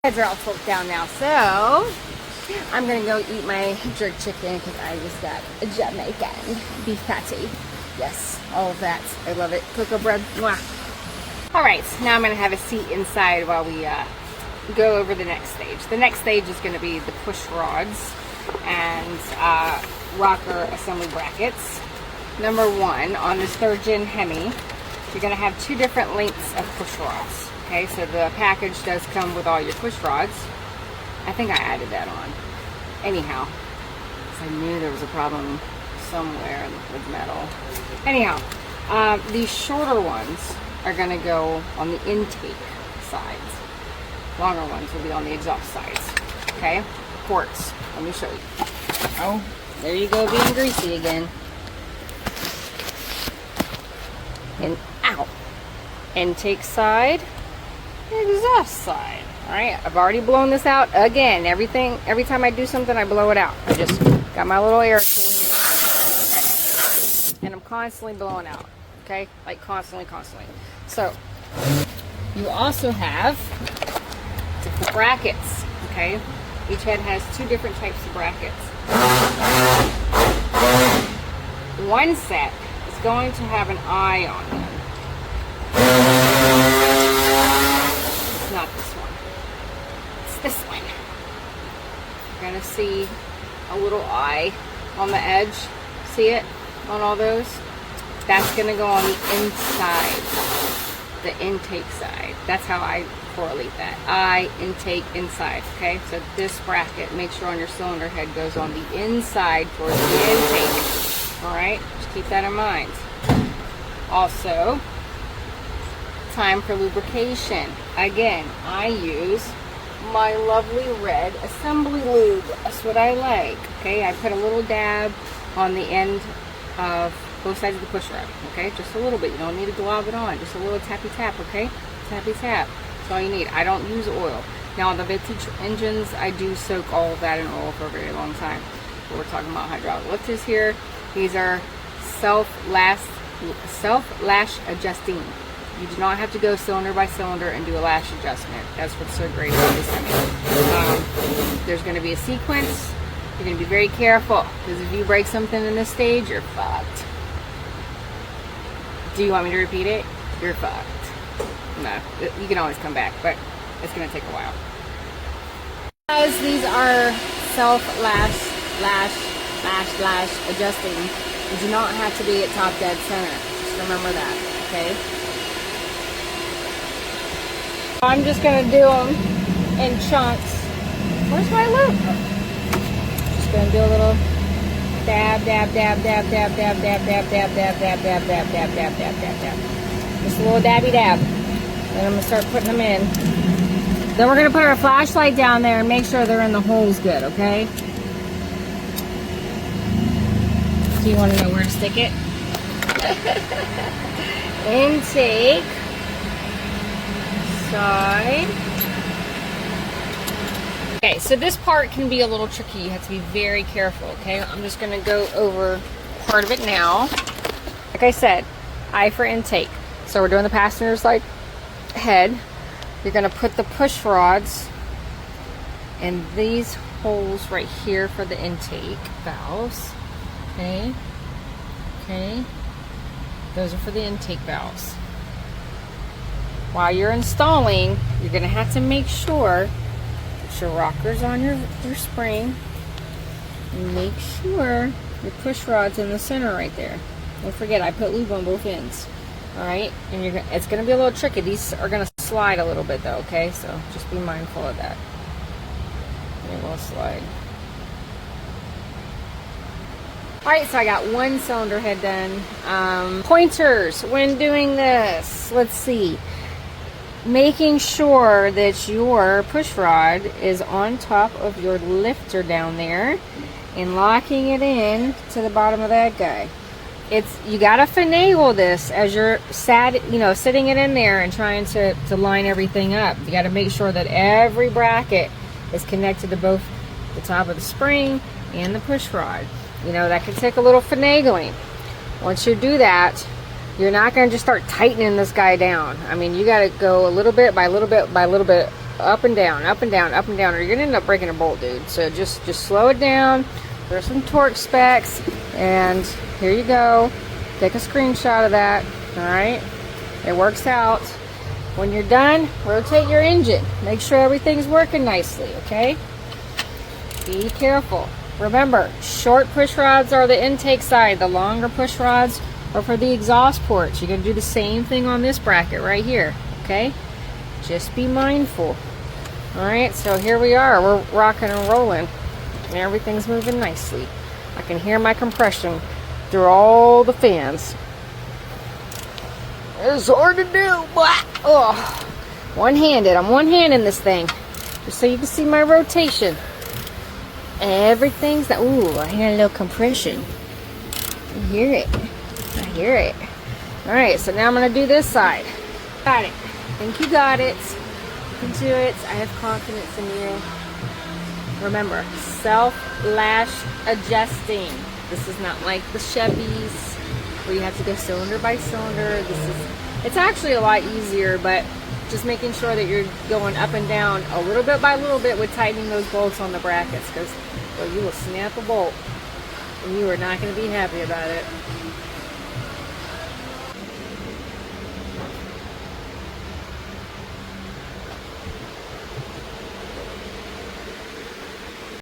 Heads are all tilted down now, so I'm gonna go eat my jerk chicken because I just got a Jamaican beef patty. Yes, all of that. I love it. Cocoa bread. Mwah. All right, now I'm gonna have a seat inside while we go over the next stage. The next stage is gonna be the push rods and rocker assembly brackets. Number one, on the Sturgeon Hemi, you're gonna have two different lengths of push rods. Okay, so the package does come with all your push rods. I think I added that on. Anyhow, I knew there was a problem somewhere with metal. Anyhow, these shorter ones are going to go on the intake sides. Longer ones will be on the exhaust sides. Okay, ports. Let me show you. Oh, there you go, being greasy again. And out. Intake side. Exhaust side. All right, I've already blown this out again. Every time I do something, I blow it out. I just got my little air thing here, and I'm constantly blowing out. Okay, like constantly. So you also have the brackets. Okay, each head has two different types of brackets. One set is going to have an eye on them. Not this one. It's this one. You're going to see a little eye on the edge. See it on all those? That's going to go on the inside, the intake side. That's how I correlate that. Eye, intake, inside. Okay, so this bracket, make sure on your cylinder head goes on the inside towards the intake. All right, just keep that in mind. Also, time for lubrication. Again, I use my lovely red assembly lube. That's what I like. Okay, I put a little dab on the end of both sides of the push rod. Okay, just a little bit. You don't need to glob it on. Just a little tappy tap. Okay, tappy tap. That's all you need. I don't use oil. Now on the vintage engines, I do soak all of that in oil for a very long time. But we're talking about hydraulic lifters here. These are self-lash adjusting. You do not have to go cylinder by cylinder and do a lash adjustment. That's what's so great about this Hemi. There's going to be a sequence. You're going to be very careful, because if you break something in this stage, you're fucked. Do you want me to repeat it? You're fucked. No, you can always come back, but it's going to take a while. Guys, these are self-lash adjusting. You do not have to be at top dead center. Just remember that, okay? I'm just going to do them in chunks. Where's my loop? Just going to do a little dab. Just a little dabby dab. Then I'm going to start putting them in. Then we're going to put our flashlight down there and make sure they're in the holes good, okay? Do you want to know where to stick it? Intake. Side. Okay, so this part can be a little tricky. You have to be very careful, okay? I'm just going to go over part of it now. Like I said, eye for intake. So we're doing the passenger side head. You're going to put the push rods in these holes right here for the intake valves. Okay. Those are for the intake valves. While you're installing, you're going to have to make sure that your rocker's on your spring. And make sure your push rod's in the center right there. Don't forget, I put lube on both ends. Alright? And it's going to be a little tricky. These are going to slide a little bit though, okay? So just be mindful of that. They will slide. Alright, so I got one cylinder head done. Pointers when doing this. Let's see. Making sure that your push rod is on top of your lifter down there and locking it in to the bottom of that guy. You gotta finagle this as you're sitting it in there and trying to line everything up. You gotta make sure that every bracket is connected to both the top of the spring and the push rod. That can take a little finagling. Once you do that, you're not going to just start tightening this guy down. I mean, you got to go a little bit by little bit by little bit up and down, up and down, up and down, or you're gonna end up breaking a bolt, dude. So just slow it down. There's some torque specs, and here you go. Take a screenshot of that. All right, it works out. When you're done, rotate your engine. Make sure everything's working nicely. Okay. Be careful. Remember, short push rods are the intake side. The longer push rods are for the exhaust ports. You're going to do the same thing on this bracket right here. Okay? Just be mindful. Alright, so here we are. We're rocking and rolling. And everything's moving nicely. I can hear my compression through all the fans. It's hard to do. Oh, one-handed. I'm one-handing this thing. Just so you can see my rotation. Everything's that. Ooh, I hear a little compression. I hear it. I hear it. Alright, so now I'm going to do this side. Got it. I think you got it. You can do it. I have confidence in you. Remember, self-lash adjusting. This is not like the Chevys where you have to go cylinder by cylinder. It's actually a lot easier, but just making sure that you're going up and down a little bit by little bit with tightening those bolts on the brackets, because you will snap a bolt and you are not going to be happy about it.